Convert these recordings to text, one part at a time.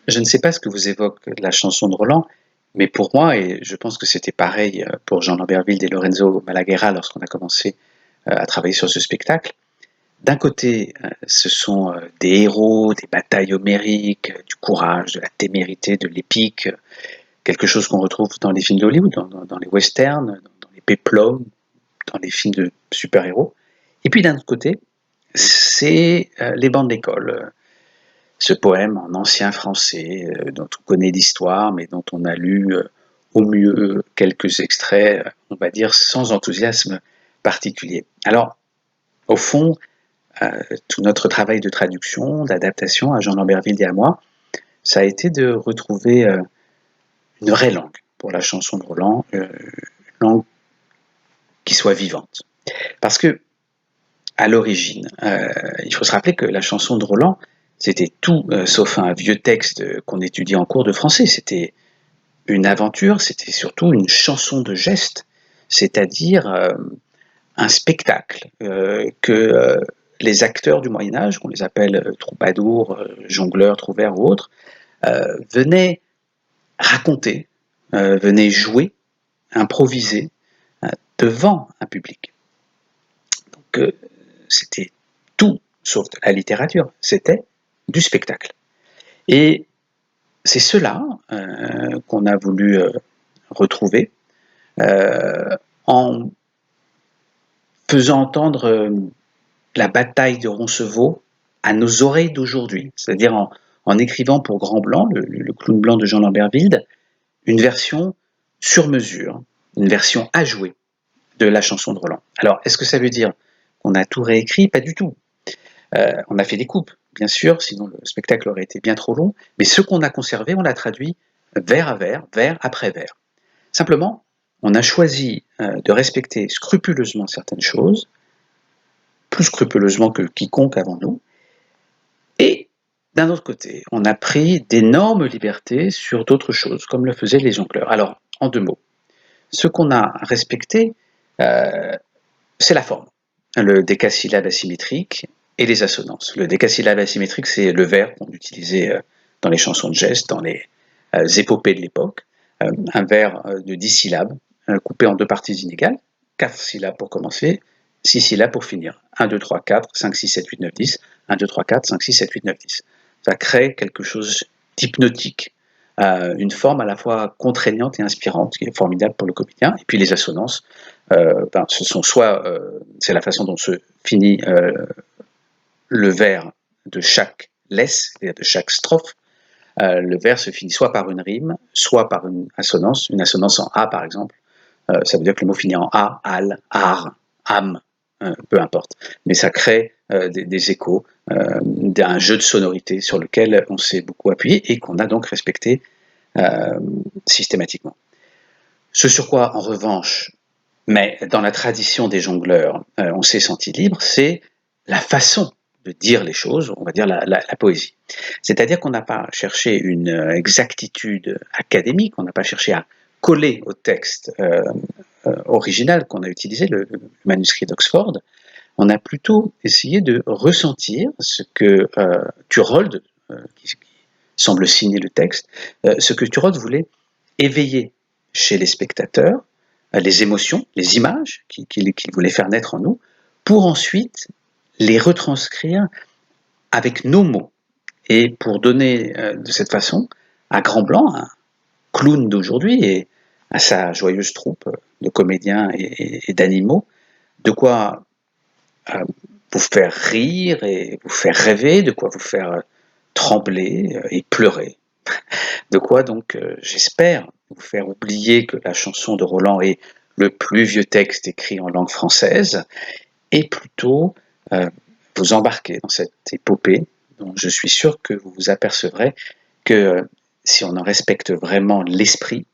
Je ne sais pas ce que vous évoque la chanson de Roland, mais pour moi, et je pense que c'était pareil pour Jean Lamberville et Lorenzo Malaguerra lorsqu'on a commencé à travailler sur ce spectacle, d'un côté, ce sont des héros, des batailles homériques, du courage, de la témérité, de l'épique, quelque chose qu'on retrouve dans les films d'Hollywood, dans les westerns, dans les péplums, dans les films de super-héros. Et puis d'un autre côté, c'est les bancs d'école, ce poème en ancien français dont on connaît l'histoire, mais dont on a lu au mieux quelques extraits, on va dire, sans enthousiasme particulier. Alors, au fond, tout notre travail de traduction, d'adaptation à Jean Lamberville et à moi, ça a été de retrouver une vraie langue pour la chanson de Roland, une langue qui soit vivante. Parce que, à l'origine, il faut se rappeler que la chanson de Roland, c'était tout sauf un vieux texte qu'on étudiait en cours de français. C'était une aventure, c'était surtout une chanson de geste, c'est-à-dire un spectacle que les acteurs du Moyen-Âge, qu'on les appelle troubadours, jongleurs, trouvères ou autres, venaient raconter, venaient jouer, improviser devant un public. Donc c'était tout sauf de la littérature, c'était du spectacle. Et c'est cela qu'on a voulu retrouver en faisant entendre la bataille de Roncevaux à nos oreilles d'aujourd'hui, c'est-à-dire en écrivant pour Grand Blanc, le clown blanc de Jean Lamberville, une version sur mesure, une version à jouer de la chanson de Roland. Alors, est-ce que ça veut dire qu'on a tout réécrit? Pas du tout. On a fait des coupes, bien sûr, sinon le spectacle aurait été bien trop long, mais ce qu'on a conservé, on l'a traduit vers à vers, vers après vers. Simplement, on a choisi de respecter scrupuleusement certaines choses, plus scrupuleusement que quiconque avant nous, et d'un autre côté, on a pris d'énormes libertés sur d'autres choses, comme le faisaient les jongleurs. Alors, en deux mots, ce qu'on a respecté, c'est la forme, le décasyllabe asymétrique et les assonances. Le décasyllabe asymétrique, c'est le vers qu'on utilisait dans les chansons de geste, dans les épopées de l'époque, un vers de 10 syllabes, coupé en deux parties inégales, 4 syllabes pour commencer, 6 syllabes pour finir. 1, 2, 3, 4, 5, 6, 7, 8, 9, 10. 1, 2, 3, 4, 5, 6, 7, 8, 9, 10. Ça crée quelque chose d'hypnotique, une forme à la fois contraignante et inspirante, qui est formidable pour le comédien. Et puis les assonances, ce sont soit, c'est la façon dont se finit le vers de chaque laisse, c'est-à-dire de chaque strophe. Le vers se finit soit par une rime, soit par une assonance en A par exemple. Ça veut dire que le mot finit en A, al, ar, am, peu importe. Mais ça crée des échos, d'un jeu de sonorités sur lequel on s'est beaucoup appuyé et qu'on a donc respecté systématiquement. Ce sur quoi, en revanche, mais dans la tradition des jongleurs, on s'est senti libre, c'est la façon de dire les choses, on va dire la poésie. C'est-à-dire qu'on n'a pas cherché une exactitude académique, on n'a pas cherché à coller au texte original qu'on a utilisé, le manuscrit d'Oxford, on a plutôt essayé de ressentir ce que Turold, qui semble signer le texte, ce que Turold voulait éveiller chez les spectateurs, les émotions, les images qu'il voulait faire naître en nous, pour ensuite les retranscrire avec nos mots. Et pour donner de cette façon à Grand Blanc, un clown d'aujourd'hui, et à sa joyeuse troupe de comédiens et d'animaux, de quoi vous faire rire et vous faire rêver, de quoi vous faire trembler et pleurer. De quoi donc, j'espère, vous faire oublier que la chanson de Roland est le plus vieux texte écrit en langue française, et plutôt vous embarquer dans cette épopée dont je suis sûr que vous vous apercevrez que si on en respecte vraiment l'esprit,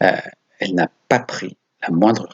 elle n'a pas pris la moindre